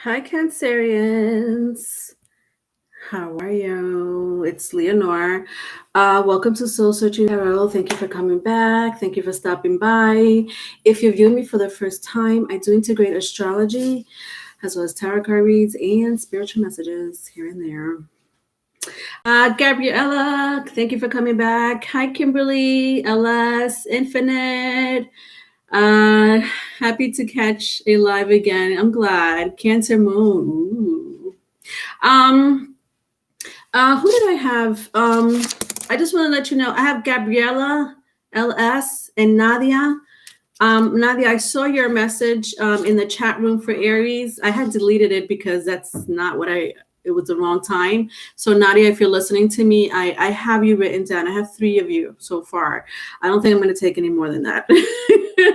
Hi, Cancerians. How are you? It's Leonore. Welcome to Soul Searching Tarot. Thank you for coming back. Thank you for stopping by. If you're viewing me for the first time, I do integrate astrology as well as tarot card reads and spiritual messages here and there. Gabriella, thank you for coming back. Hi, Kimberly, LS, Infinite. Uh, Happy to catch a live again. I'm glad. Cancer Moon. Ooh. Who did I have? I just want to let you know I have Gabriella, LS, and Nadia. Nadia, I saw your message in the chat room for Aries. I had deleted it because that's not what it was the wrong time. So Nadia, if you're listening to me, I have you written down. I have 3 of you so far. I don't think I'm going to take any more than that.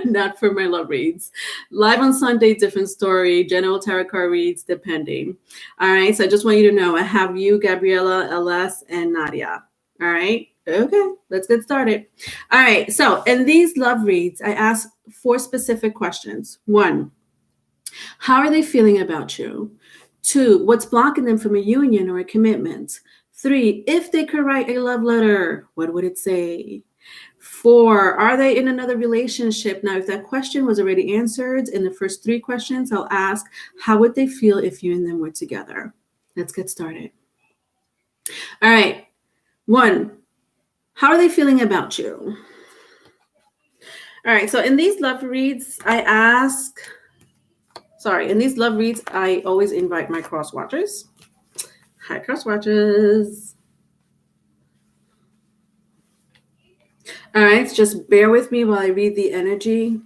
Not for my love reads. Live on Sunday, different story. General tarot card reads, depending. All right. So I just want you to know I have you, Gabriella, LS, and Nadia. All right. Okay. Let's get started. All right. So in these love reads, I ask 4 specific questions. 1, how are they feeling about you? 2, what's blocking them from a union or a commitment? 3, if they could write a love letter, what would it say? 4, are they in another relationship? Now, if that question was already answered in the first 3 questions, I'll ask, how would they feel if you and them were together? Let's get started. All right. 1, how are they feeling about you? All right. So in these love reads, in these love reads, I always invite my cross watchers. Hi, cross watchers. All right, just bear with me while I read the energy.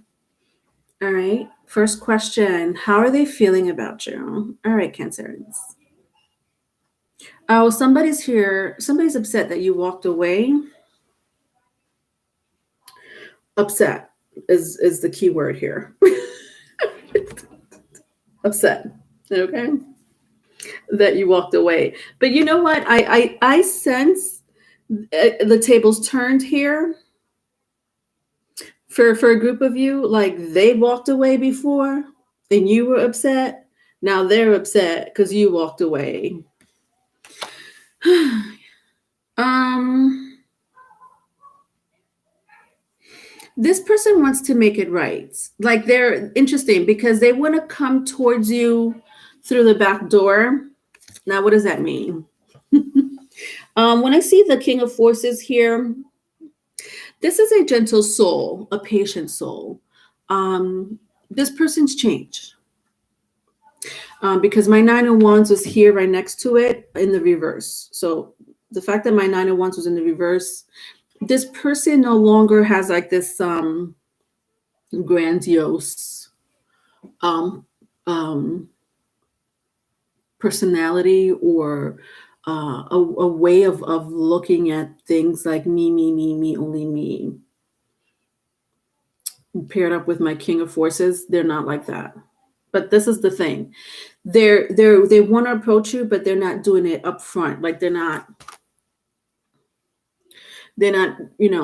All right, first question, how are they feeling about you? All right, Cancerians. Oh, somebody's here. Somebody's upset that you walked away. Upset is the key word here. Upset, okay? That you walked away. But you know what? I sense the tables turned here. For a group of you, like they walked away before and you were upset. Now they're upset because you walked away. This person wants to make it right. Like they're interesting because they want to come towards you through the back door. Now, what does that mean? When I see the King of Forces here, this is a gentle soul, a patient soul. This person's changed. Because my 9 of Wands was here right next to it in the reverse. So the fact that my 9 of Wands was in the reverse, this person no longer has like this grandiose personality or a way of looking at things like me, only me. Paired up with my King of Forces, they're not like that. But this is the thing. They want to approach you, but they're not doing it up front. Like they're not,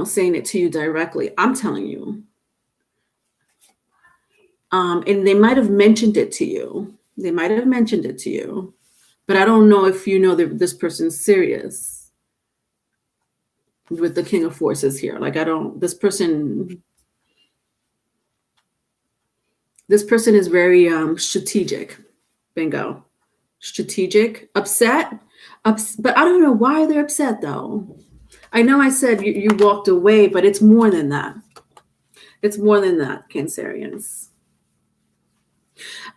saying it to you directly. I'm telling you. And they might have mentioned it to you. But I don't know if you know that this person's serious with the King of Forces here. Like this person is very strategic. Bingo. Strategic. Upset. But I don't know why they're upset though. I know I said you walked away, but it's more than that. It's more than that, Cancerians.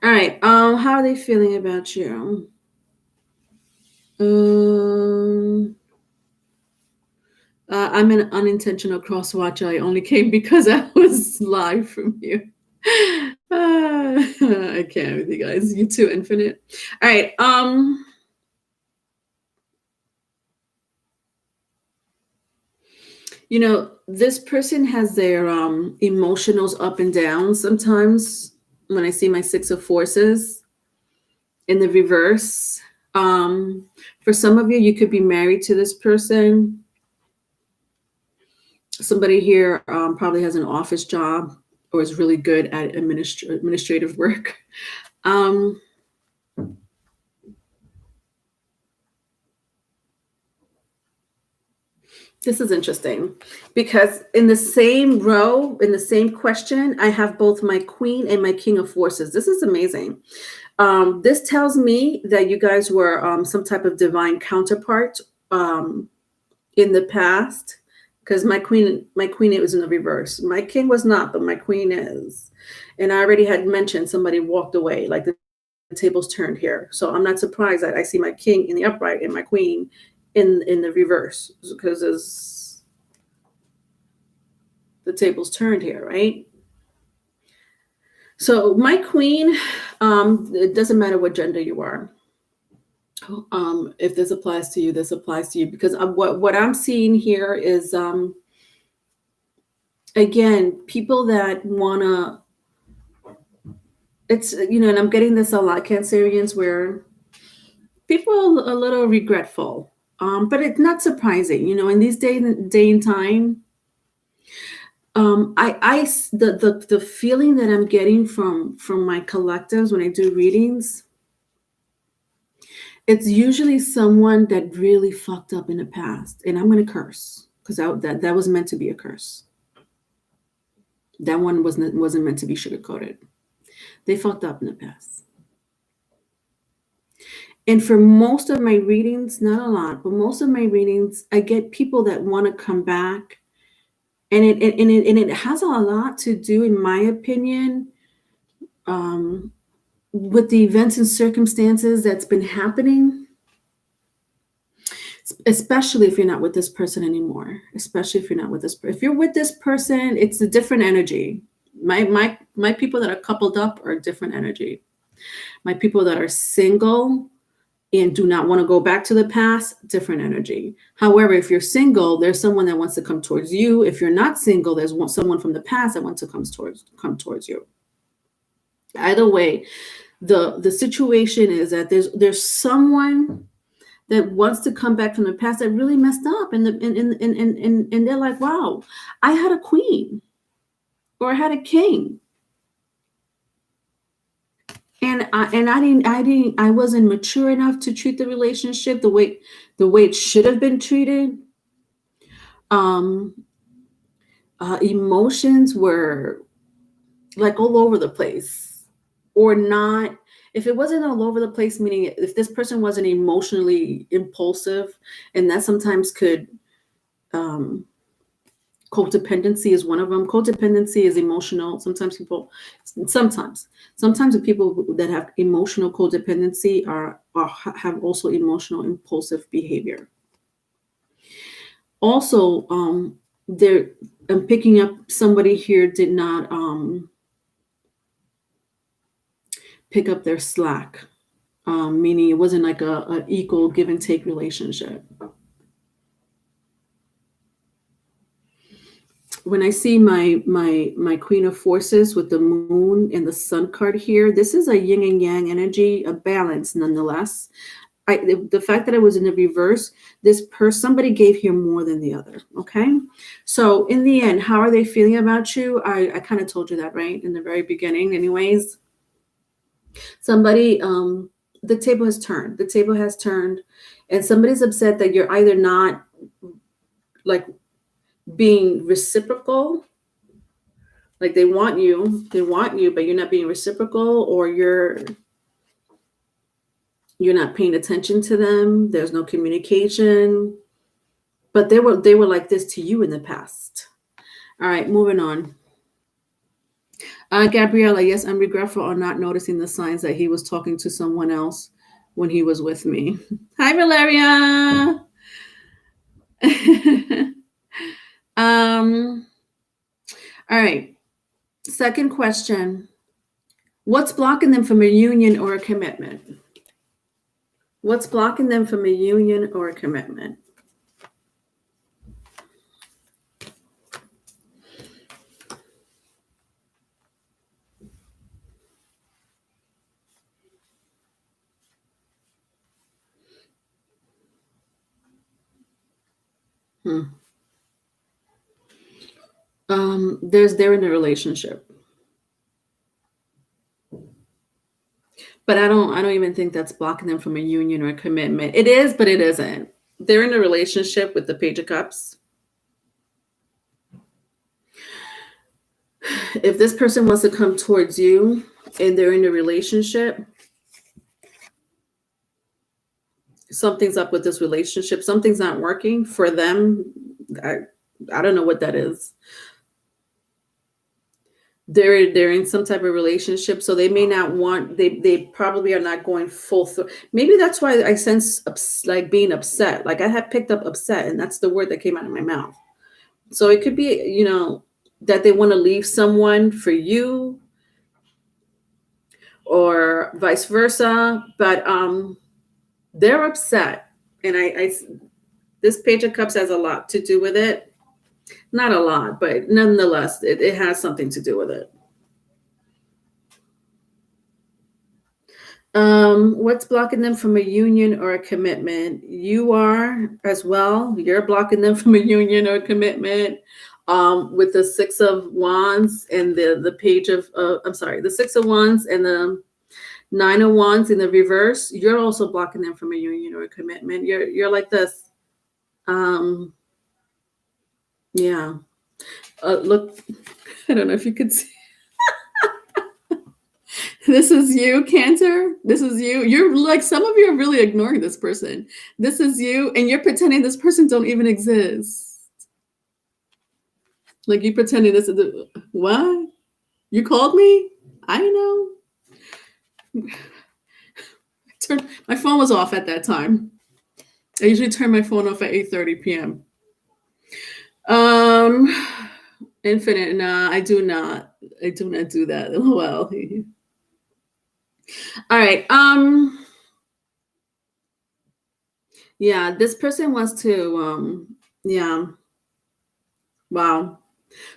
All right. How are they feeling about you? I'm an unintentional cross watcher. I only came because I was live from you. I can't with you guys. You too, Infinite. All right. This person has their emotionals up and down sometimes. When I see my 6 of Forces in the reverse, for some of you, you could be married to this person. Somebody here probably has an office job or is really good at administrative work. This is interesting because in the same row, in the same question, I have both my queen and my king of forces. This is amazing. This tells me that you guys were some type of divine counterpart um, in the past. Because my queen, it was in the reverse. My king was not, but my queen is. And I already had mentioned somebody walked away, like the tables turned here. So I'm not surprised that I see my king in the upright and my queen in the reverse because the tables turned here, right? So my queen, it doesn't matter what gender you are. If this applies to you, this applies to you because what I'm seeing here is again people that wanna. It's and I'm getting this a lot, Cancerians, where people are a little regretful, but it's not surprising, in these day and time. The feeling that I'm getting from my collectives when I do readings, it's usually someone that really fucked up in the past, and I'm gonna curse because that was meant to be a curse. That one wasn't meant to be sugarcoated. They fucked up in the past. And for most of my readings, not a lot, but most of my readings, I get people that want to come back, and it has a lot to do, in my opinion, um, with the events and circumstances that's been happening, especially if you're not with this person anymore. Especially if you're not with this, if you're with this person, it's a different energy. My people that are coupled up are a different energy. My people that are single and do not want to go back to the past, different energy. However, if you're single, there's someone that wants to come towards you. If you're not single, there's someone from the past that wants to come towards you. Either way, the situation is that there's someone that wants to come back from the past that really messed up, and they're like, wow, I had a queen or I had a king, and I wasn't mature enough to treat the relationship the way it should have been treated. um Emotions were like all over the place, or not. If it wasn't all over the place, meaning if this person wasn't emotionally impulsive, and that sometimes could um codependency is one of them. Codependency is emotional. Sometimes the people that have emotional codependency have also emotional impulsive behavior. Also, there I'm picking up somebody here did not pick up their slack, meaning it wasn't like a equal give and take relationship. When I see my Queen of Forces with the Moon and the Sun card here, this is a yin and yang energy, a balance nonetheless. The fact that I was in the reverse, somebody gave here more than the other. Okay, so in the end, how are they feeling about you? I kind of told you that, right, in the very beginning. Anyways, somebody, the table has turned. The table has turned, and somebody's upset that you're either not like being reciprocal, like they want you, but you're not being reciprocal, or you're not paying attention to them. There's no communication, but they were like this to you in the past. All right, moving on. Gabriella, yes, I'm regretful on not noticing the signs that he was talking to someone else when he was with me. Hi, Valeria. All right. Second question. What's blocking them from a union or a commitment? What's blocking them from a union or a commitment? They're in a relationship. But I don't even think that's blocking them from a union or a commitment. It is, but it isn't. They're in a relationship with the Page of Cups. If this person wants to come towards you and they're in a relationship, something's up with this relationship. Something's not working for them. I don't know what that is. They're in some type of relationship, so they may not want, they probably are not going full through. Maybe that's why I sense like being upset. Like I had picked up upset, and that's the word that came out of my mouth. So it could be, you know, that they want to leave someone for you or vice versa, but they're upset. And I this Page of Cups has a lot to do with it. Not a lot, but nonetheless, it has something to do with it. What's blocking them from a union or a commitment? You are as well. You're blocking them from a union or a commitment. With the Six of Wands and the Page of, the Six of Wands and the Nine of Wands in the reverse. You're also blocking them from a union or a commitment. You're like this. Yeah. Look, I don't know if you could see. This is you, Cancer. This is you. You're like, some of you are really ignoring this person. This is you, and you're pretending this person don't even exist. Like you pretending this is the, what? You called me? I know. My phone was off at that time. I usually turn my phone off at 8:30 p.m. Infinite. Nah, I do not. I do not do that. Well. All right. Yeah, this person wants to yeah. Wow.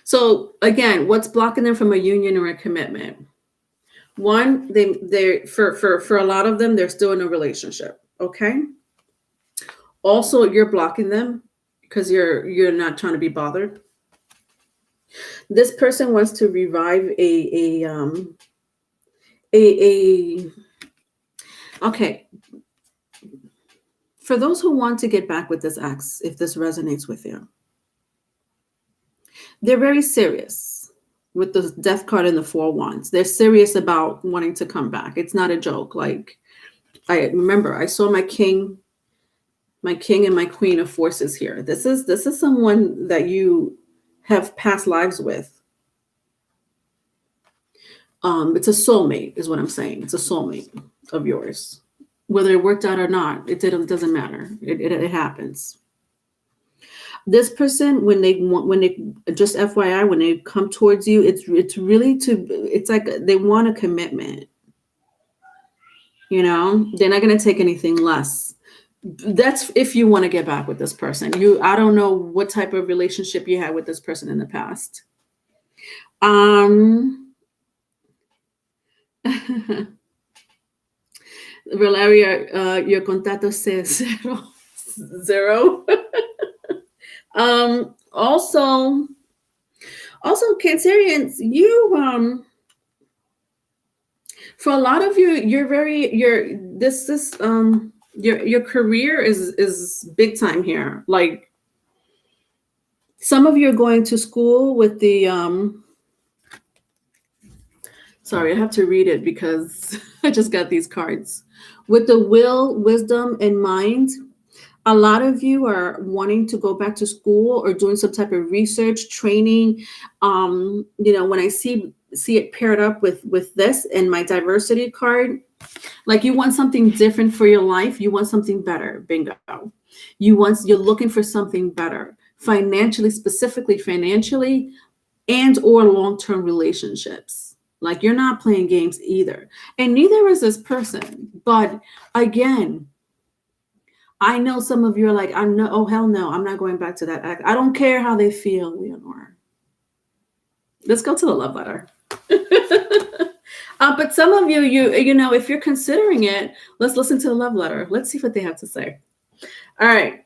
So again, what's blocking them from a union or a commitment? One, they for a lot of them, they're still in a relationship. Okay. Also, you're blocking them because you're not trying to be bothered. This person wants to revive a okay. For those who want to get back with this ex, if this resonates with you, they're very serious with the Death card and the Four of Wands. They're serious about wanting to come back. It's not a joke. Like I remember, I saw my king and my queen of forces here. This is someone that you have past lives with. It's a soulmate, is what I'm saying. It's a soulmate of yours. Whether it worked out or not, it doesn't matter. It happens. This person, when they just FYI, when they come towards you, it's really it's like they want a commitment. You know, they're not going to take anything less. That's if you want to get back with this person. I don't know what type of relationship you had with this person in the past. Valeria, your contacto says zero. Also Cancerians, you for a lot of you, your career is big time here. Like some of you are going to school with the sorry, I have to read it because I just got these cards. With the will, wisdom, and mind, a lot of you are wanting to go back to school or doing some type of research, training. You know, when I see it paired up with this and my diversity card, like you want something different for your life. You want something better. Bingo. You're looking for something better financially, specifically financially, and or long-term relationships. Like you're not playing games either. And neither is this person. But again, I know some of you are like, oh, hell no, I'm not going back to that act. I don't care how they feel, Leonore. Let's go to the love letter. But some of you know, if you're considering it, let's listen to the love letter. Let's see what they have to say. All right.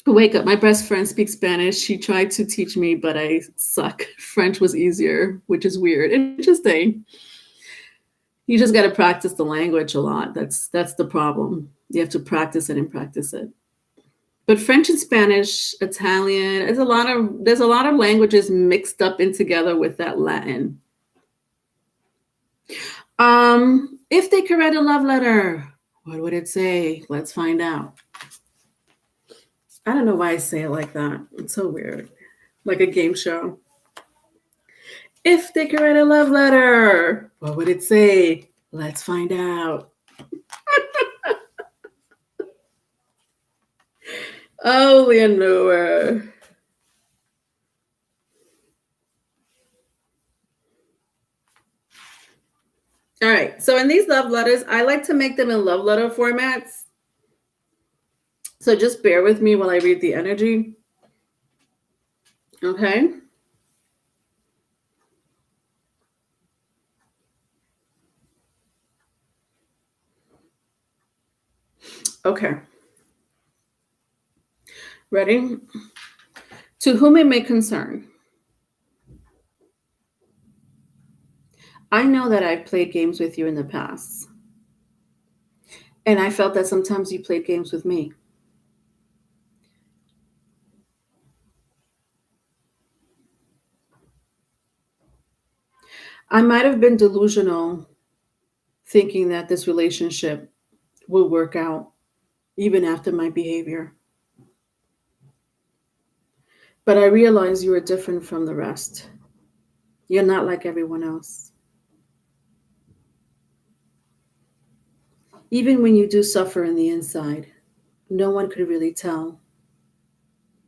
Wake up. My best friend speaks Spanish. She tried to teach me, but I suck. French was easier, which is weird. Interesting. You just got to practice the language a lot. That's the problem. You have to practice it and practice it. But French and Spanish, Italian, there's a lot of languages mixed up in together with that Latin. If they could write a love letter, what would it say? Let's find out. I don't know why I say it like that. It's so weird. Like a game show. If they could write a love letter, what would it say? Let's find out. Oh, Leonora. All right. So in these love letters, I like to make them in love letter formats. So just bear with me while I read the energy. Okay. Okay. Ready? To whom it may concern. I know that I've played games with you in the past. And I felt that sometimes you played games with me. I might have been delusional thinking that this relationship will work out even after my behavior. But I realized you are different from the rest. You're not like everyone else. Even when you do suffer in the inside, no one could really tell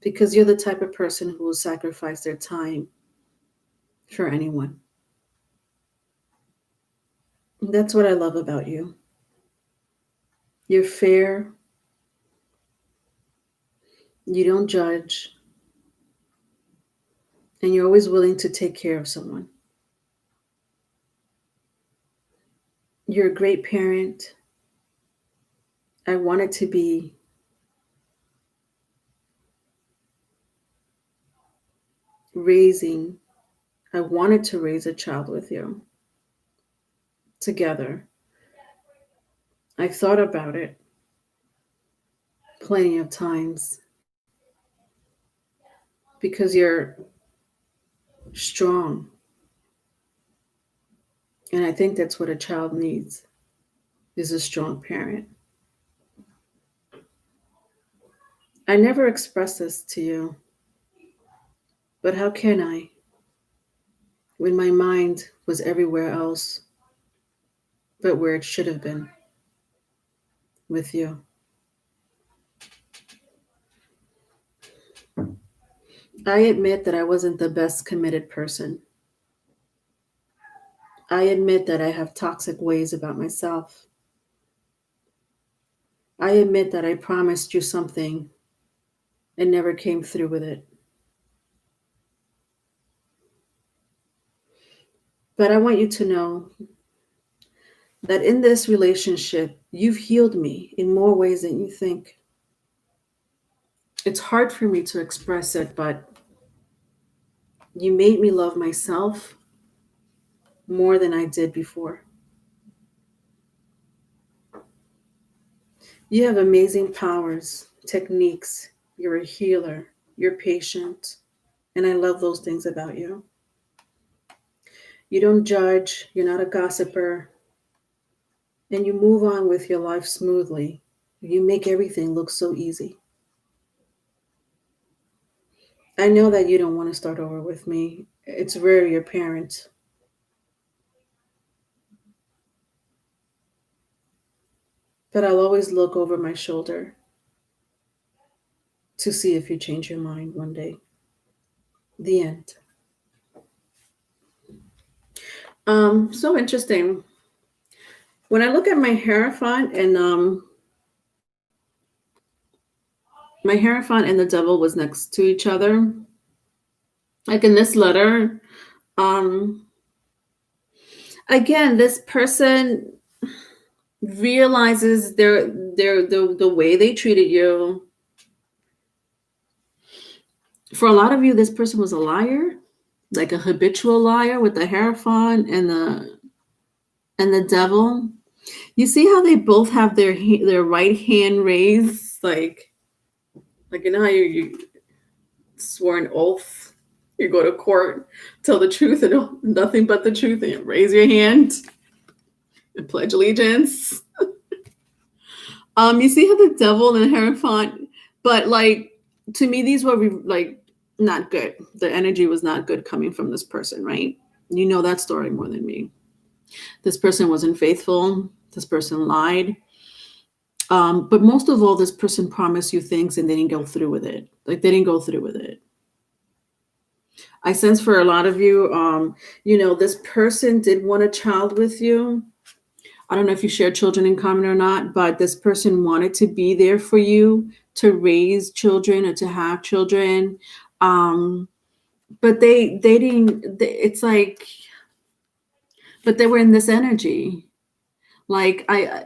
because you're the type of person who will sacrifice their time for anyone. That's what I love about you. You're fair. You don't judge. And you're always willing to take care of someone. You're a great parent. I wanted to be I wanted to raise a child with you together. I thought about it plenty of times because you're strong. And I think that's what a child needs is a strong parent. I never expressed this to you, but how can I when my mind was everywhere else but where it should have been with you? I admit that I wasn't the best committed person. I admit that I have toxic ways about myself. I admit that I promised you something and never came through with it. But I want you to know that in this relationship, you've healed me in more ways than you think. It's hard for me to express it, but you made me love myself more than I did before. You have amazing powers, techniques. You're a healer. You're patient. And I love those things about you. You don't judge. You're not a gossiper. And you move on with your life smoothly. You make everything look so easy. I know that you don't want to start over with me. It's rare your parent. But I'll always look over my shoulder to see if you change your mind one day. The end. So interesting. When I look at my Hierophant and my Hierophant and the devil was next to each other. Like in this letter, again, this person realizes the way they treated you. For a lot of you, this person was a liar, like a habitual liar with the Hierophant and and the devil. You see how they both have their right hand raised, like you know how you swore an oath, you go to court, tell the truth and nothing but the truth, and you raise your hand and pledge allegiance. You see how the devil and the Hierophant, but like to me, these were like not good. The energy was not good coming from this person, right? You know that story more than me. This person wasn't faithful. This person lied. But most of all, this person promised you things and they didn't go through with it. Like they didn't go through with it. I sense for a lot of you, this person did want a child with you. I don't know if you share children in common or not, but this person wanted to be there for you to raise children or to have children. But they didn't, it's like, but they were in this energy. Like I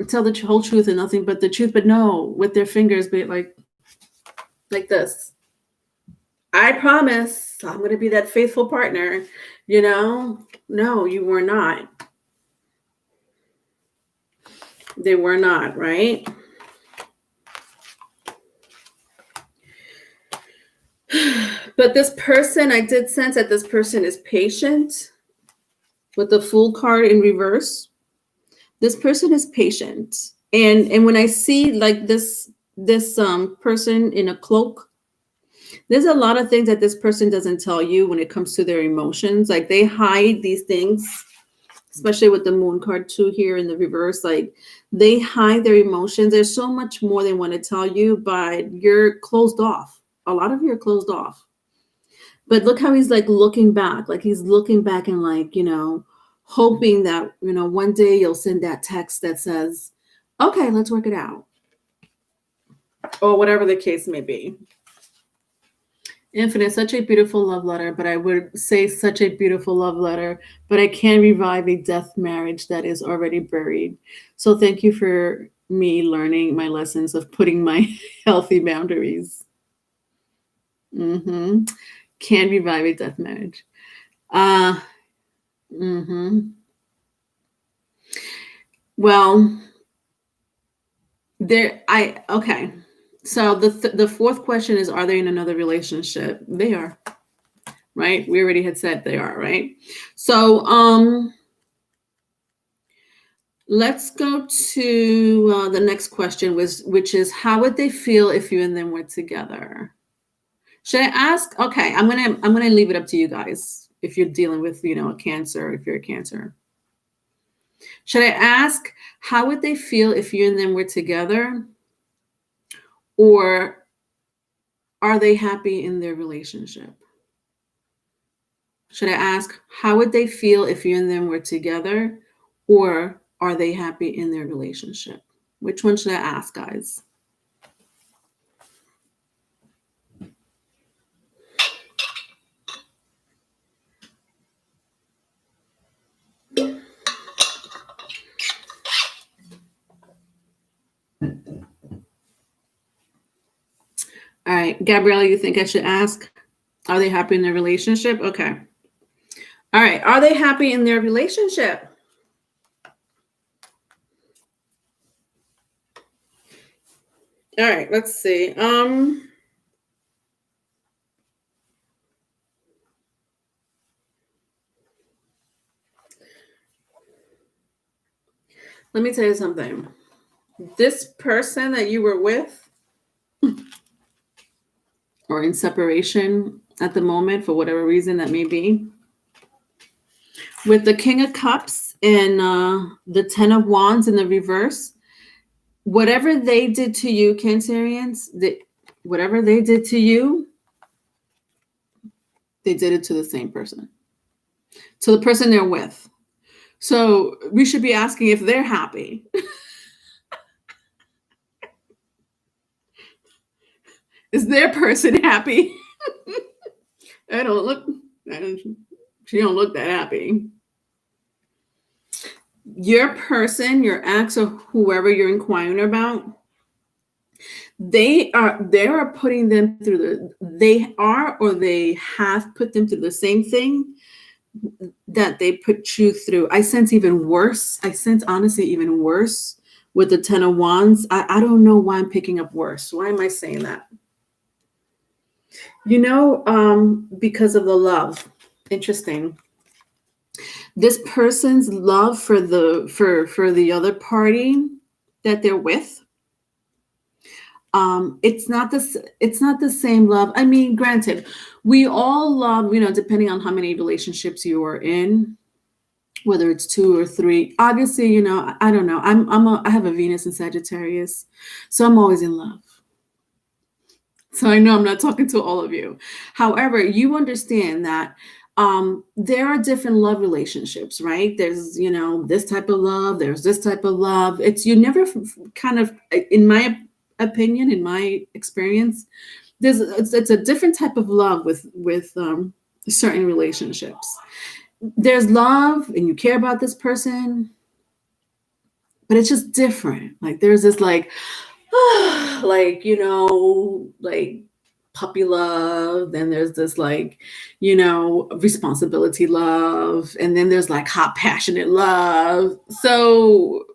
tell the whole truth and nothing but the truth, but no, with their fingers, but like this. I promise I'm going to be that faithful partner, No, you were not. They were not, right? But this person, I did sense that this person is patient with the Fool card in reverse. This person is patient. And when I see like this person in a cloak, there's a lot of things that this person doesn't tell you when it comes to their emotions. Like they hide these things, especially with the Moon card too here in the reverse. Like they hide their emotions. There's so much more they want to tell you, but you're closed off. A lot of you are closed off. But look how he's like looking back. Like he's looking back and like, hoping that, one day you'll send that text that says, okay, let's work it out. Or whatever the case may be. Infinite, such a beautiful love letter, but I would say such a beautiful love letter, but I can revive a death marriage that is already buried. So thank you for me learning my lessons of putting my healthy boundaries. Can revive a death marriage. Well, okay. So the fourth question is, are they in another relationship? They are, right? We already had said they are, right? So let's go to the next question, which is, how would they feel if you and them were together? Should I ask? Okay, I'm gonna leave it up to you guys if you're dealing with a Cancer, if you're a Cancer. Should I ask, how would they feel if you and them were together? Or are they happy in their relationship? Should I ask, how would they feel if you and them were together? Or are they happy in their relationship? Which one should I ask, guys? All right, Gabriella, you think I should ask? Are they happy in their relationship? Okay. All right, are they happy in their relationship? All right, let's see. Let me tell you something. This person that you were with or in separation at the moment, for whatever reason that may be, with the King of Cups and the Ten of Wands in the reverse, whatever they did to you, Cancerians, whatever they did to you, they did it to the same person, to the person they're with. So we should be asking if they're happy. Is their person happy? She don't look that happy. Your person, your ex, or whoever you're inquiring about, they are putting them through they have put them through the same thing. that they put you through. I sense even worse. I sense honestly even worse with the 10 of Wands. I don't know why I'm picking up worse. Why am I saying that? Because of the love. Interesting. This person's love for the other party that they're with. It's not the same love. I mean, granted, we all love, depending on how many relationships you are in, whether it's 2 or 3. Obviously, I don't know. I have a Venus in Sagittarius, so I'm always in love. So I know I'm not talking to all of you. However, you understand that there are different love relationships, right? There's, this type of love. There's this type of love. You never kind of, in my opinion, in my experience, it's a different type of love with certain relationships. There's love and you care about this person, but it's just different. Like there's this like puppy love. Then there's this responsibility love. And then there's like hot, passionate love. So,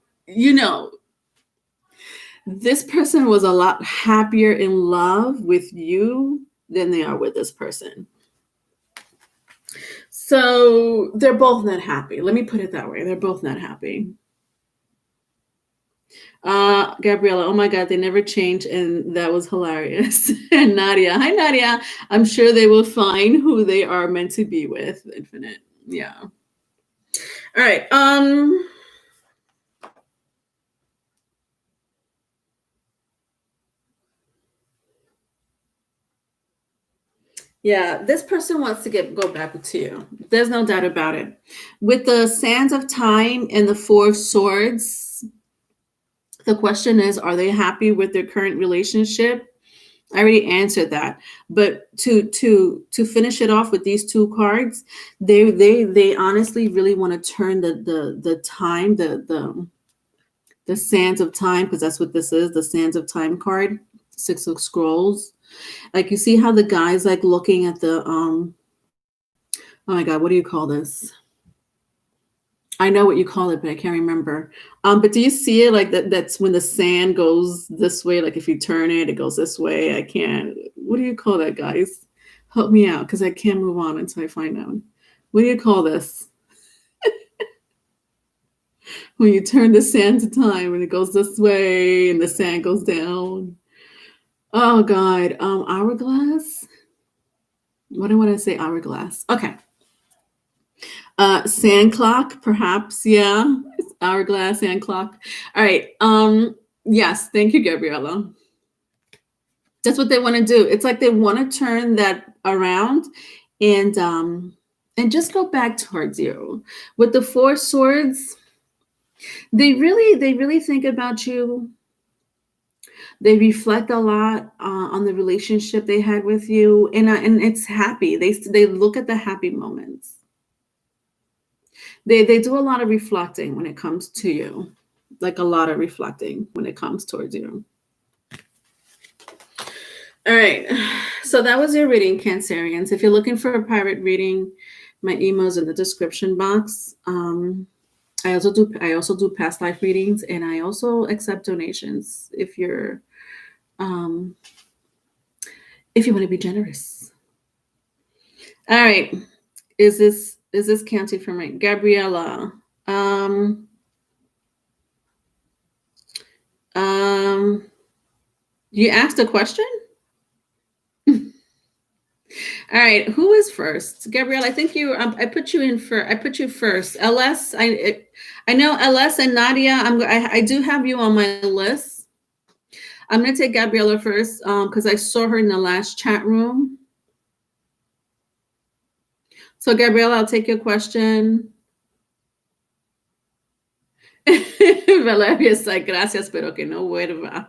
this person was a lot happier in love with you than they are with this person. So they're both not happy. Let me put it that way. They're both not happy. Gabriella, oh my God, they never changed, and that was hilarious. And Nadia, hi Nadia. I'm sure they will find who they are meant to be with. Infinite. Yeah. All right. Yeah, this person wants to go back to you. There's no doubt about it. With the Sands of Time and the 4 of Swords, the question is, are they happy with their current relationship? I already answered that. But to finish it off with these 2 cards, they honestly really want to turn the time, the Sands of Time, because that's what this is, the Sands of Time card, 6 of Scrolls. Like you see how the guy's like looking at the oh my God, what do you call this? I know what you call it, but I can't remember. But do you see it like that? That's when the sand goes this way. Like if you turn it, it goes this way. I can't. What do you call that, guys? Help me out, because I can't move on until I find out. What do you call this? When you turn the sand to time and it goes this way and the sand goes down. Oh God, hourglass. What do I want to say? Hourglass. Okay. Sand clock, perhaps. Yeah. Hourglass, sand clock. All right. Yes. Thank you, Gabriella. That's what they want to do. It's like they want to turn that around and just go back towards you. With the 4 Swords, they really think about you. They reflect a lot on the relationship they had with you, and it's happy. They look at the happy moments. They do a lot of reflecting when it comes to you, like a lot of reflecting when it comes towards you. All right, so that was your reading, Cancerians. If you're looking for a private reading, my email's in the description box. I also do past life readings, and I also accept donations if you want to be generous. All right, is this counting for me, Gabriella? You asked a question. All right, who is first? Gabrielle, I think I put you in for. I put you first. LS, I know LS and Nadia. I do have you on my list. I'm gonna take Gabriella first because I saw her in the last chat room. So Gabriella, I'll take your question. Valeria is like, gracias, pero que no vuelva.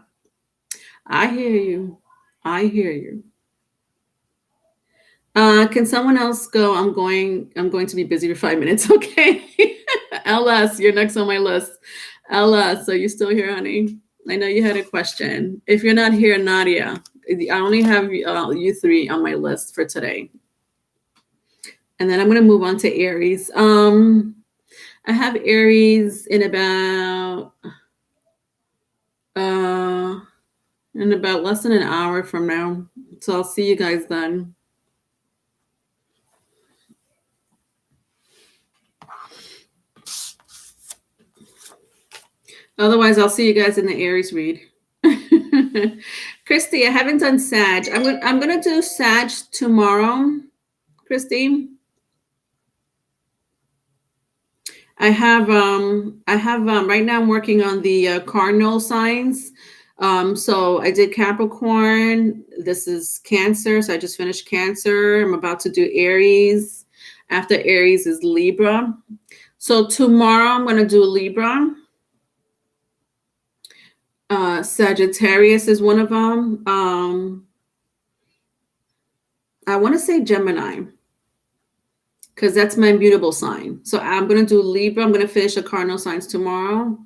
I hear you. I hear you. Can someone else go? I'm going to be busy for 5 minutes. Okay. LS, you're next on my list. LS, are you still here, honey? I know you had a question. If you're not here, Nadia, I only have you 3 on my list for today. And then I'm going to move on to Aries. I have Aries in about less than an hour from now. So I'll see you guys then. Otherwise, I'll see you guys in the Aries read. Christy, I haven't done Sag. I'm gonna do Sag tomorrow, Christy. I have right now I'm working on the cardinal signs. So I did Capricorn. This is Cancer. So I just finished Cancer. I'm about to do Aries. After Aries is Libra. So tomorrow I'm going to do Libra. Sagittarius is one of them. I want to say Gemini because that's my mutable sign. So I'm going to do Libra. I'm going to finish the cardinal signs tomorrow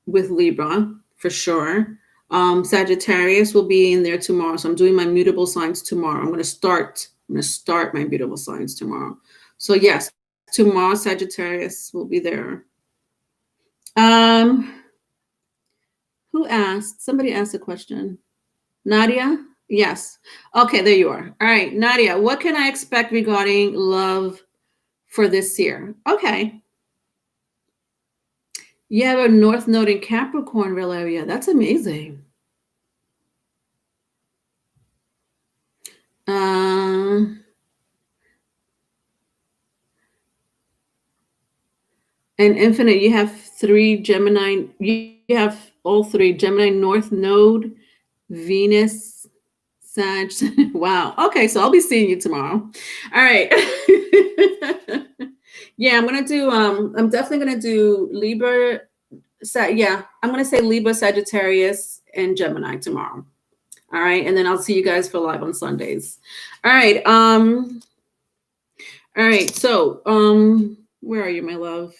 with Libra for sure. Sagittarius will be in there tomorrow. So I'm doing my mutable signs tomorrow. I'm going to start my mutable signs tomorrow. So yes, tomorrow Sagittarius will be there. Who asked? Somebody asked a question. Nadia? Yes. Okay, there you are. All right, Nadia, what can I expect regarding love for this year? Okay. You have a North Node in Capricorn real area. That's amazing. And Infinite, you have 3 Gemini. You have all 3 Gemini, North Node, Venus, Sag. Wow. Okay, so I'll be seeing you tomorrow. All right. Yeah, I'm gonna do. I'm definitely gonna do Libra. Yeah, I'm gonna say Libra, Sagittarius, and Gemini tomorrow. All right, and then I'll see you guys for live on Sundays. All right. All right. So, where are you, my love?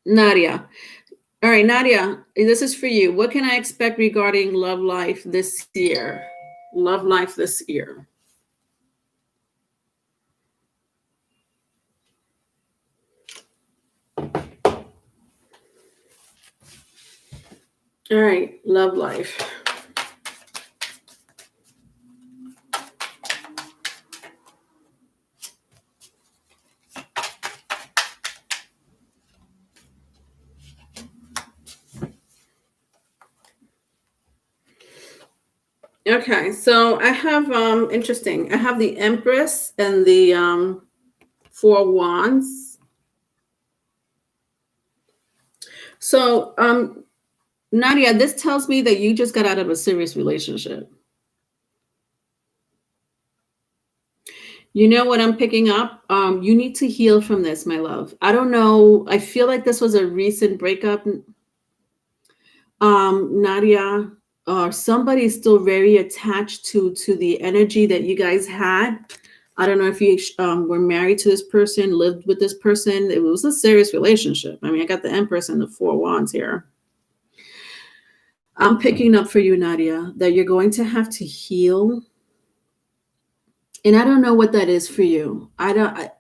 Nadia. All right, Nadia, this is for you. What can I expect regarding love life this year? Love life this year. All right, love life. Okay, so I have interesting. I have the Empress and the 4 Wands. So Nadia, this tells me that you just got out of a serious relationship. You know what I'm picking up? You need to heal from this, my love. I don't know. I feel like this was a recent breakup. Nadia, somebody's still very attached to the energy that you guys had. I don't know if you were married to this person, lived with this person. It was a serious relationship. I mean, I got the Empress and the 4 Wands here. I'm picking up for you, Nadia, that you're going to have to heal. And I don't know what that is for you.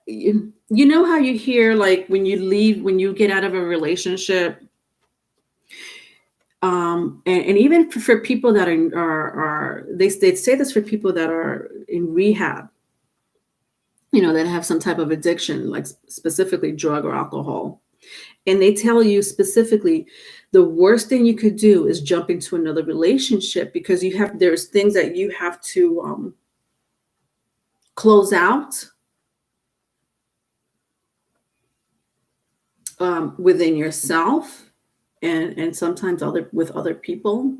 You know how you hear, like, when you leave, when you get out of a relationship, and even for people that are they say this for people that are in rehab, that have some type of addiction, like specifically drug or alcohol. And they tell you specifically the worst thing you could do is jump into another relationship because there's things that you have to close out within yourself and sometimes with other people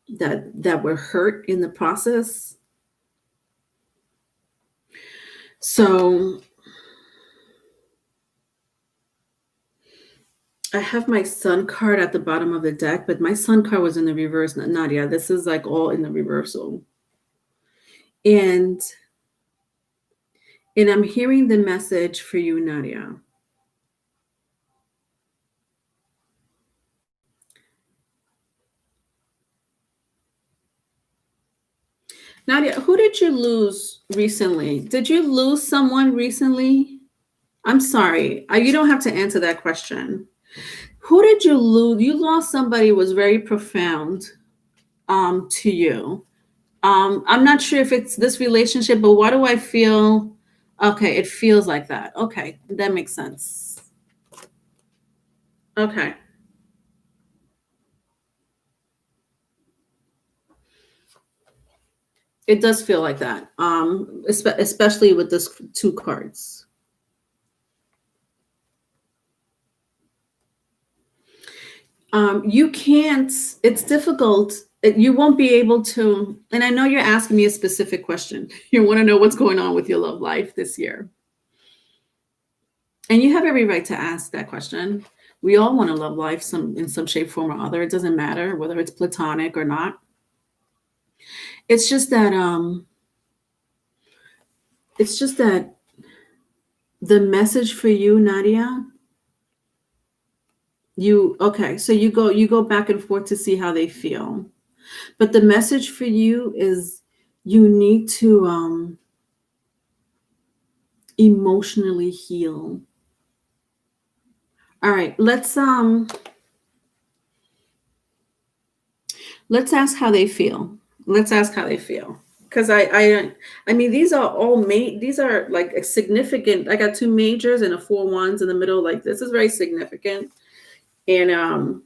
that were hurt in the process. So I have my Sun card at the bottom of the deck, but my Sun card was in the reverse. Nadia, this is like all in the reversal. And I'm hearing the message for you, Nadia. Nadia, who did you lose recently? Did you lose someone recently? I'm sorry. You don't have to answer that question. Who did you lose? You lost somebody who was very profound to you. I'm not sure if it's this relationship, but why do I feel? Okay, it feels like that. Okay, that makes sense. Okay. It does feel like that. Especially with this two cards. You can't, it's difficult. You won't be able to, and I know you're asking me a specific question. You want to know what's going on with your love life this year. And you have every right to ask that question. We all want a love life in some shape, form, or other. It doesn't matter whether it's platonic or not. It's just that the message for you, Nadia, so you go back and forth to see how they feel. But the message for you is you need to emotionally heal. All right, let's ask how they feel. Let's ask how they feel. Because I mean, these are all these are like significant. I got two majors and a 4 ones in the middle. Like, this is very significant. And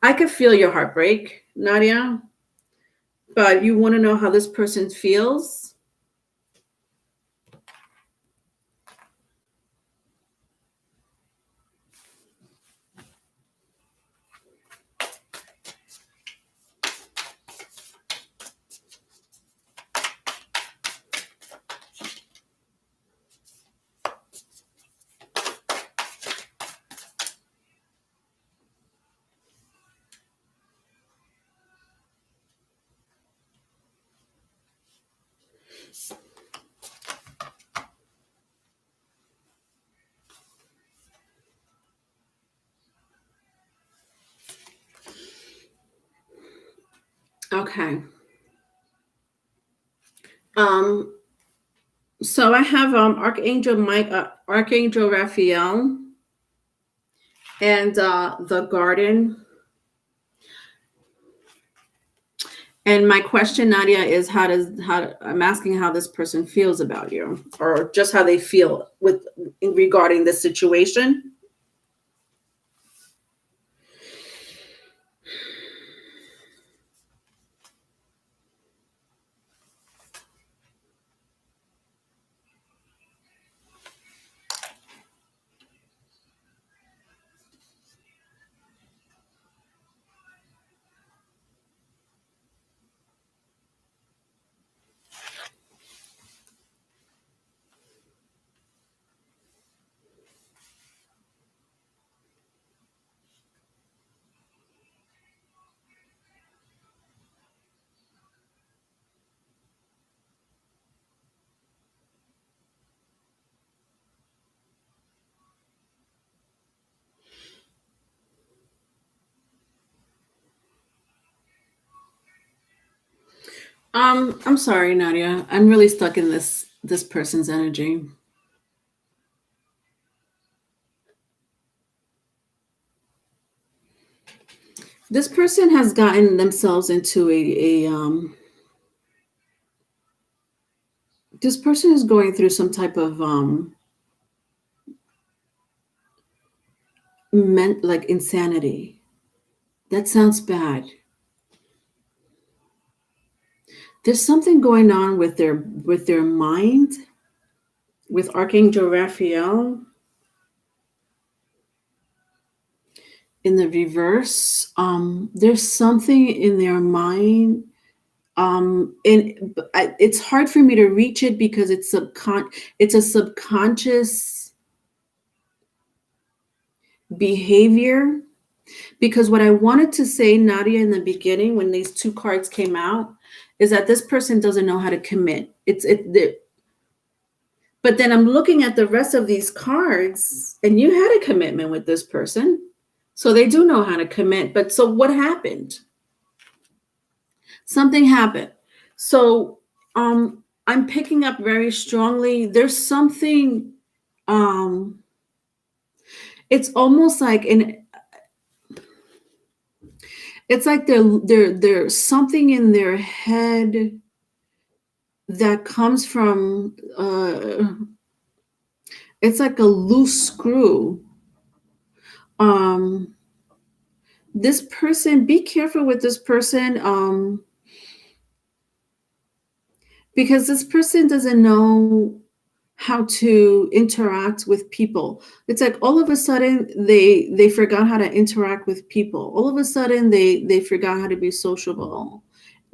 I could feel your heartbreak, Nadia. But you want to know how this person feels? Okay. So I have Archangel Raphael, and the garden. And my question, Nadia, is I'm asking how this person feels about you, or just how they feel regarding this situation. I'm sorry, Nadia. I'm really stuck in this person's energy. This person has gotten themselves into this person is going through some type of like insanity. That sounds bad. There's something going on with their mind, with Archangel Raphael in the reverse. There's something in their mind. It's hard for me to reach it because it's a subconscious behavior. Because what I wanted to say, Nadia, in the beginning, when these two cards came out, is that this person doesn't know how to commit. But then I'm looking at the rest of these cards, and you had a commitment with this person. So they do know how to commit. But so what happened? Something happened. So I'm picking up very strongly. There's something, um it's almost like it's like there's something in their head that comes from, it's like a loose screw. Um this person, be careful with this person, because this person doesn't know how to interact with people. It's like all of a sudden they forgot how to interact with people. All of a sudden they forgot how to be sociable.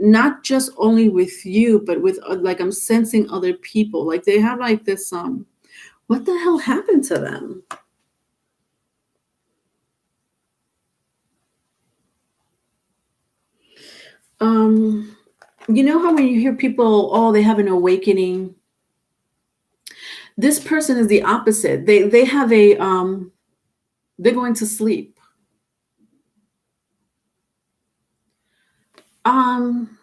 Not just only with you, but with, like, I'm sensing other people. Like they have like this, what the hell happened to them? You know how when you hear people, oh, they have an awakening? This person is the opposite. They have a, they're going to sleep. Um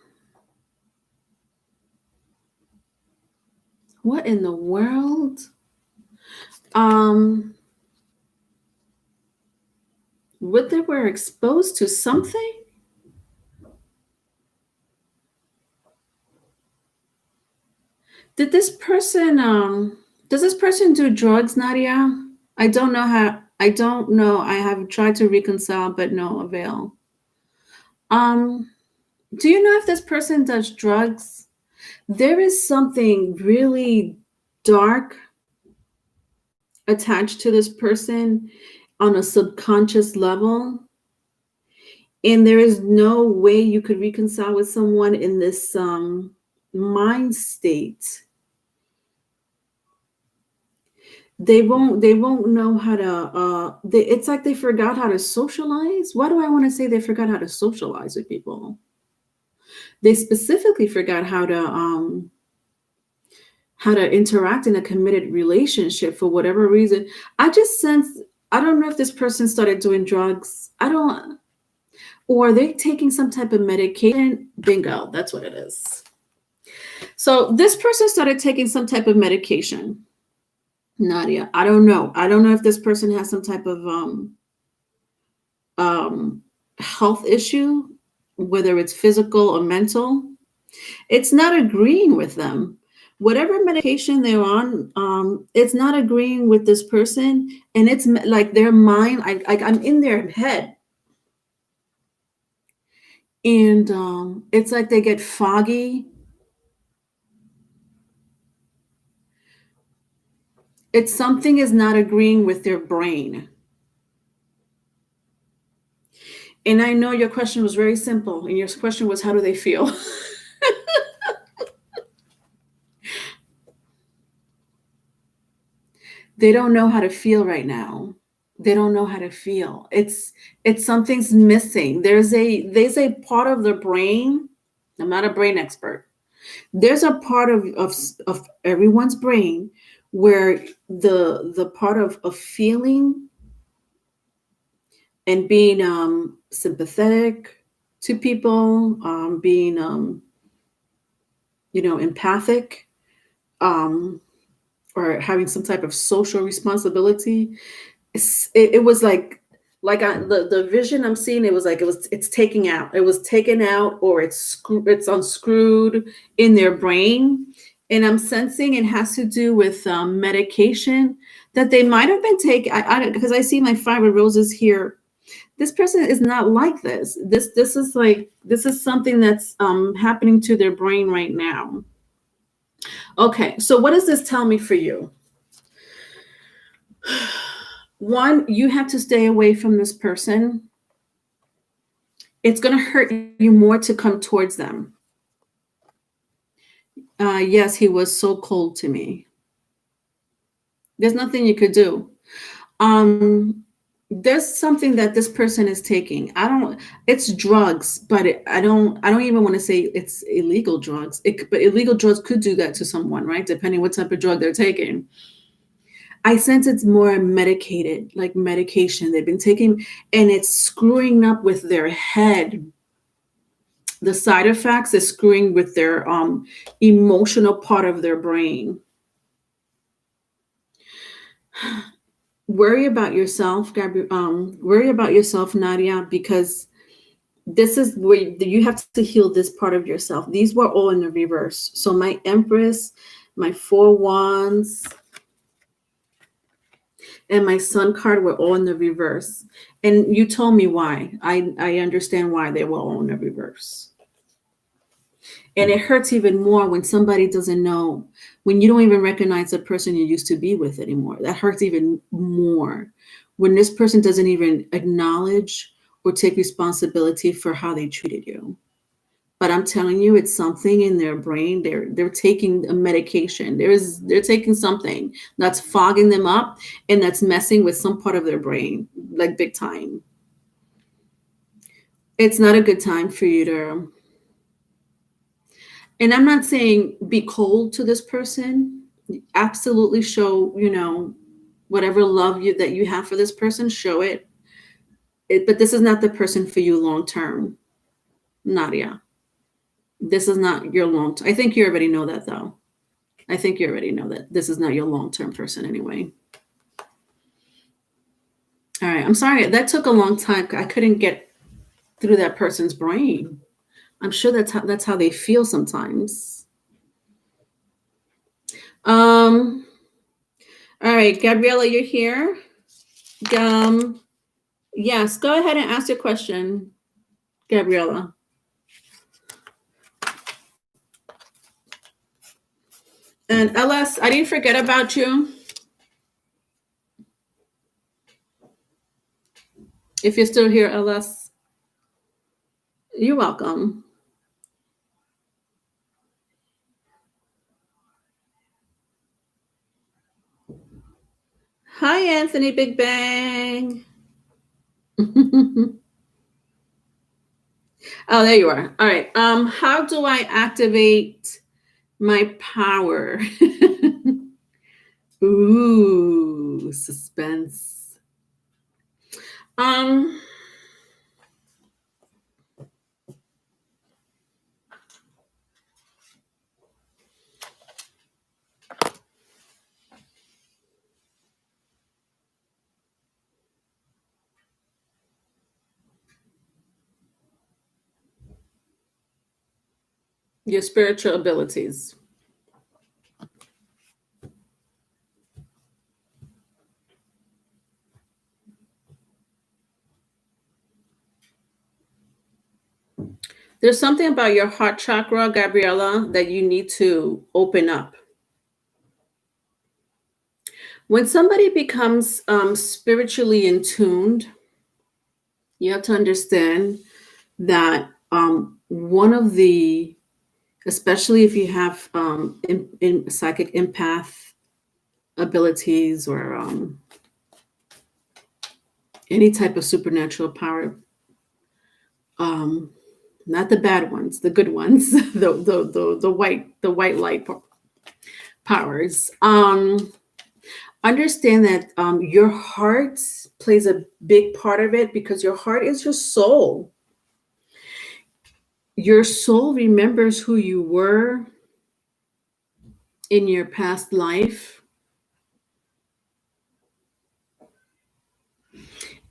what in the world? Um what, they were exposed to something? Did this person, does this person do drugs, Nadia? I don't know. I have tried to reconcile, but no avail. Um, do you know if this person does drugs? There is something really dark attached to this person on a subconscious level. And there is no way you could reconcile with someone in this, mind state. They won't know how to, it's like they forgot how to socialize. Why do I want to say they forgot how to socialize with people? They specifically forgot how to interact in a committed relationship for whatever reason. I just sense, I don't know if this person started doing drugs. I don't, or are they taking some type of medication? Bingo, that's what it is. So this person started taking some type of medication. Nadia, I don't know. I don't know if this person has some type of, um, health issue, whether it's physical or mental. It's not agreeing with them. Whatever medication they're on, it's not agreeing with this person, and it's like their mind. I'm in their head, and it's like they get foggy. It's something is not agreeing with their brain. And I know your question was very simple, and your question was, how do they feel? They don't know how to feel right now. They don't know how to feel. It's something's missing. There's a part of the brain. I'm not a brain expert. There's a part of everyone's brain where the part of feeling and being, sympathetic to people, being, empathic, um, or having some type of social responsibility. It was like the vision I'm seeing. It was like it's taking out. It was taken out, or it's unscrewed in their brain, and I'm sensing it has to do with, medication that they might have been taking. I because I see my 5 of roses here. This person is not like this. This is something that's, happening to their brain right now. Okay, so what does this tell me for you? One, you have to stay away from this person. It's going to hurt you more to come towards them. Yes, he was so cold to me. There's nothing you could do. There's something that this person is taking. It's drugs, but I don't even want to say it's illegal drugs. But illegal drugs could do that to someone, right? Depending what type of drug they're taking. I sense it's more medicated, like medication they've been taking, and it's screwing up with their head. The side effects is screwing with their emotional part of their brain. Worry about yourself, worry about yourself, Nadia, because this is where you have to heal this part of yourself. These were all in the reverse. So my Empress, my Four Wands, and my Sun card were all in the reverse. And you told me why. I understand why they were all in the reverse. And it hurts even more when somebody doesn't know, when you don't even recognize the person you used to be with anymore. That hurts even more. When this person doesn't even acknowledge or take responsibility for how they treated you. But I'm telling you, it's something in their brain. They're taking a medication. They're taking something that's fogging them up and that's messing with some part of their brain, like big time. It's not a good time for you to. And I'm not saying be cold to this person. Absolutely show, whatever love that you have for this person, show it. But this is not the person for you long term, Nadia. This is not your long term. I think you already know that, though. I think you already know that this is not your long-term person anyway. All right. I'm sorry. That took a long time. I couldn't get through that person's brain. I'm sure that's how they feel sometimes. All right, Gabriella, you're here. Yes, go ahead and ask your question, Gabriella. And LS, I didn't forget about you. If you're still here, LS, you're welcome. Hi, Anthony Big Bang. Oh, there you are. All right. How do I activate my power? Ooh, suspense. Your spiritual abilities. There's something about your heart chakra, Gabriella, that you need to open up. When somebody becomes spiritually in tuned, you have to understand that one of the, especially if you have in psychic empath abilities or any type of supernatural power, not the bad ones, the good ones, the white light powers. Understand that your heart plays a big part of it, because your heart is your soul. Your soul remembers who you were in your past life.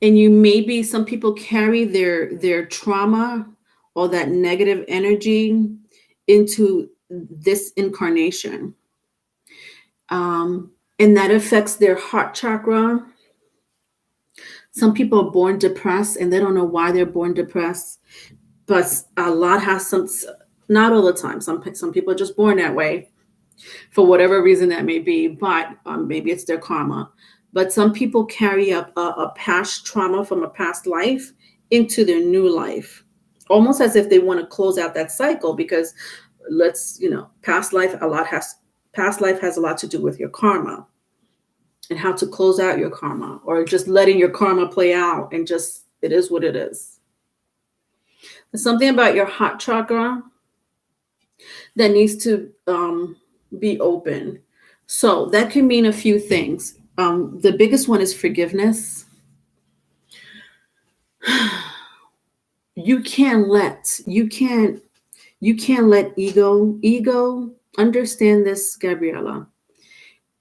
And some people carry their trauma or that negative energy into this incarnation. And that affects their heart chakra. Some people are born depressed and they don't know why they're born depressed, but a lot has not all the time. Some people are just born that way for whatever reason that may be, but maybe it's their karma. But some people carry up a past trauma from a past life into their new life, almost as if they want to close out that cycle, because past life has a lot to do with your karma and how to close out your karma, or just letting your karma play out and just, it is what it is. There's something about your heart chakra that needs to be open. So that can mean a few things. The biggest one is forgiveness. you can't let ego understand this, Gabriella.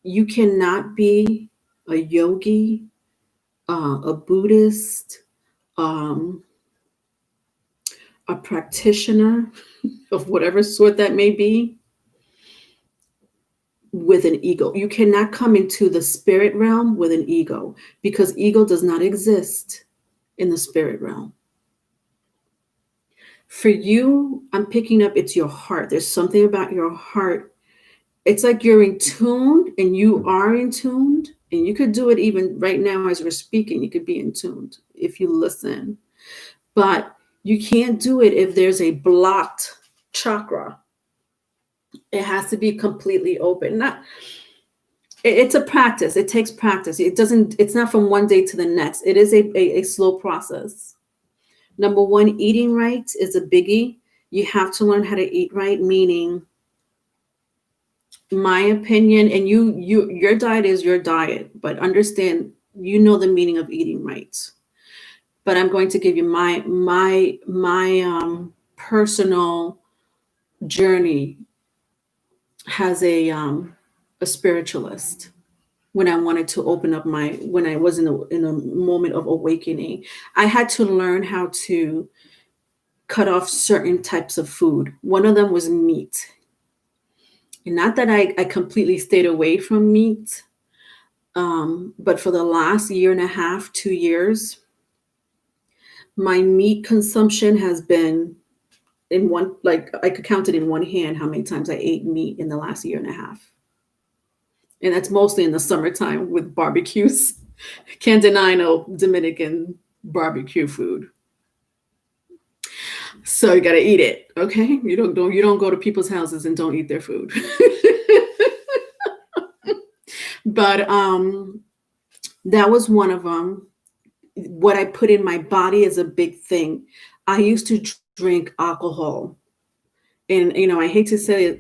You cannot be a yogi, a Buddhist, um, a practitioner of whatever sort that may be, with an ego. You cannot come into the spirit realm with an ego, because ego does not exist in the spirit realm. For you, I'm picking up it's your heart. There's something about your heart. It's like you're in tune, and you are in tuned, and you could do it even right now as we're speaking. You could be in tuned if you listen, but you can't do it if there's a blocked chakra. It has to be completely open. It's a practice. It takes practice. It's not from one day to the next. It is a slow process. Number one, eating right is a biggie. You have to learn how to eat right, meaning, my opinion, and your diet is your diet, but understand, the meaning of eating right. But I'm going to give you my personal journey as a spiritualist. When I wanted to open up when I was in a moment of awakening, I had to learn how to cut off certain types of food. One of them was meat. And not that I completely stayed away from meat, but for the last year and a half, 2 years, my meat consumption has been in one, like I could count it in one hand how many times I ate meat in the last year and a half. And that's mostly in the summertime with barbecues. Can't deny no Dominican barbecue food. So you gotta eat it, okay? You don't go to people's houses and don't eat their food. But that was one of them. What I put in my body is a big thing. I used to drink alcohol, and I hate to say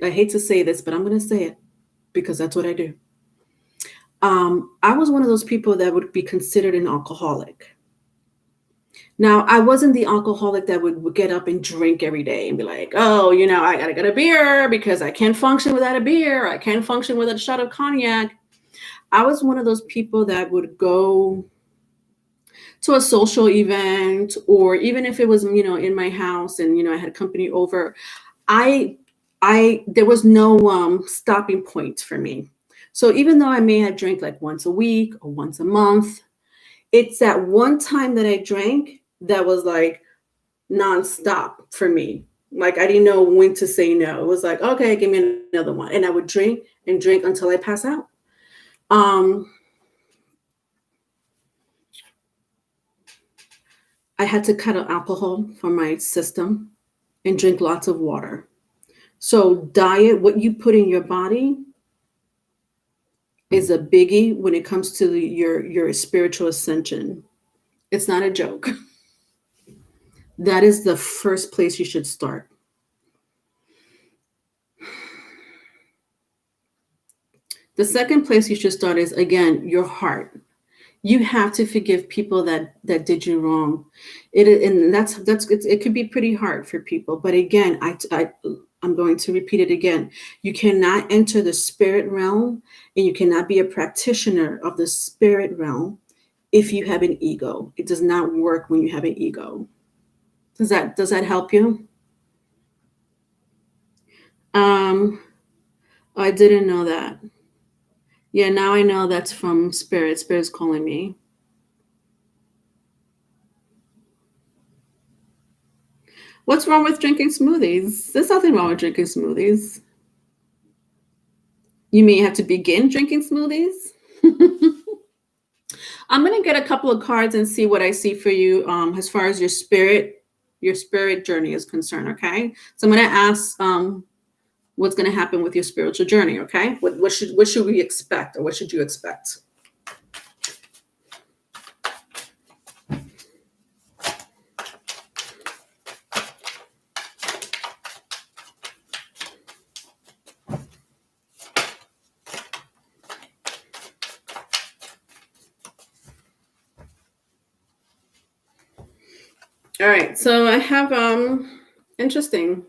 this, but I'm going to say it because that's what I do. I was one of those people that would be considered an alcoholic. Now, I wasn't the alcoholic that would get up and drink every day and be like, oh, I gotta get a beer because I can't function without a beer. I can't function without a shot of cognac. I was one of those people that would go to a social event, or even if it was, in my house and, I had company over, there was no stopping point for me. So even though I may have drank like once a week or once a month, it's that one time that I drank that was like nonstop for me. Like I didn't know when to say no. It was like, okay, give me another one. And I would drink and drink until I pass out. I had to cut out alcohol from my system and drink lots of water. So diet, what you put in your body, is a biggie when it comes to your spiritual ascension. It's not a joke. That is the first place you should start. The second place you should start is, again, your heart. You have to forgive people that did you wrong. It could be pretty hard for people. But again, I'm going to repeat it again. You cannot enter the spirit realm, and you cannot be a practitioner of the spirit realm if you have an ego. It does not work when you have an ego. Does that help you? I didn't know that. Yeah, now I know that's from Spirit. Spirit's calling me. What's wrong with drinking smoothies? There's nothing wrong with drinking smoothies. You mean you have to begin drinking smoothies? I'm going to get a couple of cards and see what I see for you as far as your spirit journey is concerned, okay? So I'm going to ask what's going to happen with your spiritual journey, okay? What should we expect, or what should you expect? All right. So I have interesting.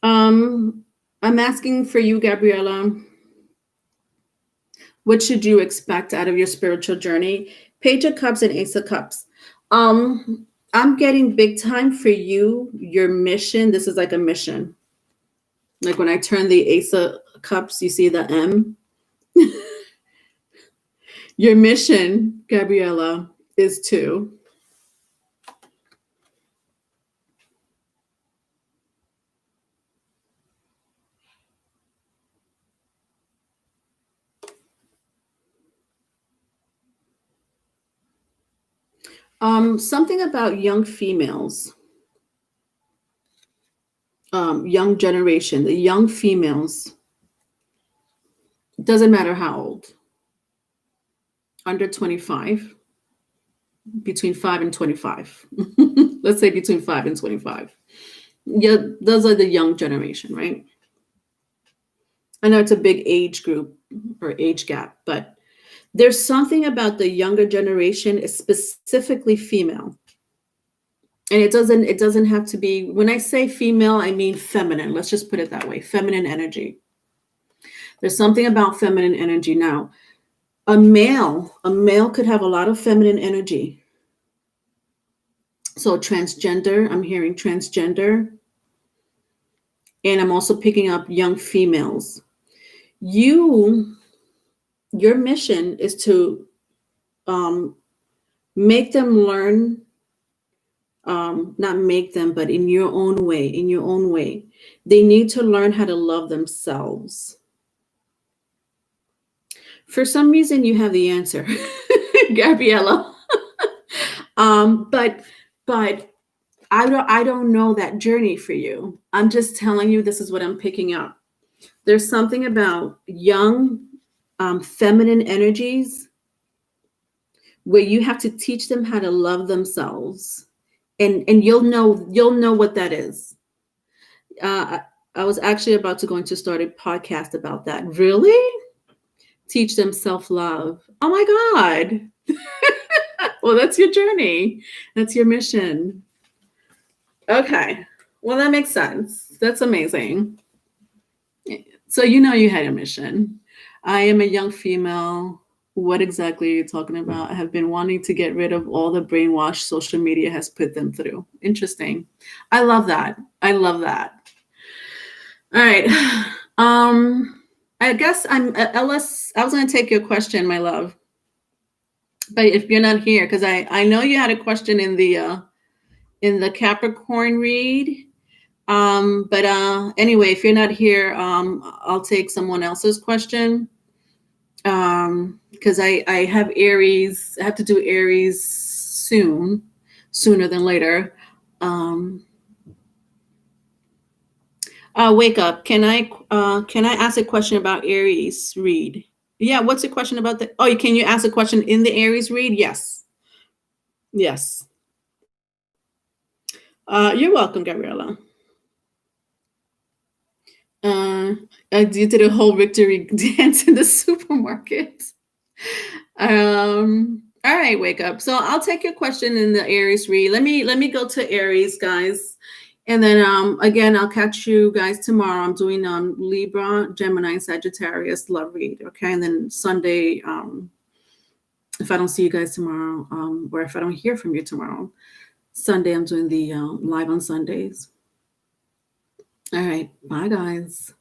I'm asking for you, Gabriella. What should you expect out of your spiritual journey? Page of Cups and Ace of Cups. I'm getting big time for you, your mission. This is like a mission. Like when I turn the Ace of Cups, you see the M. Your mission, Gabriella, is to something about young females, young generation, the young females. Doesn't matter how old. Under 25, between 5 and 25. Let's say between 5 and 25. Yeah, those are the young generation, right? I know it's a big age group or age gap, but there's something about the younger generation, specifically female. And it doesn't have to be, when I say female, I mean feminine. Let's just put it that way. Feminine energy. There's something about feminine energy. Now, a male could have a lot of feminine energy. So transgender, I'm hearing transgender. And I'm also picking up young females. Your mission is to make them learn, not make them, but in your own way. They need to learn how to love themselves. For some reason, you have the answer, Gabriella. But I don't know that journey for you. I'm just telling you, this is what I'm picking up. There's something about young, feminine energies where you have to teach them how to love themselves, and you'll know what that is. I was actually about to going to start a podcast about that. Really? Teach them self-love. Oh my God. Well, that's your journey. That's your mission. Okay. Well, that makes sense. That's amazing. So you had a mission. I am a young female. What exactly are you talking about? I have been wanting to get rid of all the brainwash social media has put them through. Interesting. I love that. All right. I guess Ellis, I was going to take your question, my love. But if you're not here, because I know you had a question in the Capricorn read. But anyway, if you're not here, I'll take someone else's question. Because I have Aries, I have to do Aries sooner than later. Wake up. Can I ask a question about Aries read? Yeah, what's the question about can you ask a question in the Aries read? Yes. You're welcome, Gabriella. I did a whole victory dance in the supermarket. All right, wake up. So I'll take your question in the Aries read. Let me go to Aries, guys. And then again, I'll catch you guys tomorrow. I'm doing Libra, Gemini, Sagittarius love read. Okay. And then Sunday, if I don't see you guys tomorrow, or if I don't hear from you tomorrow, Sunday, I'm doing the live on Sundays. All right. Bye, guys.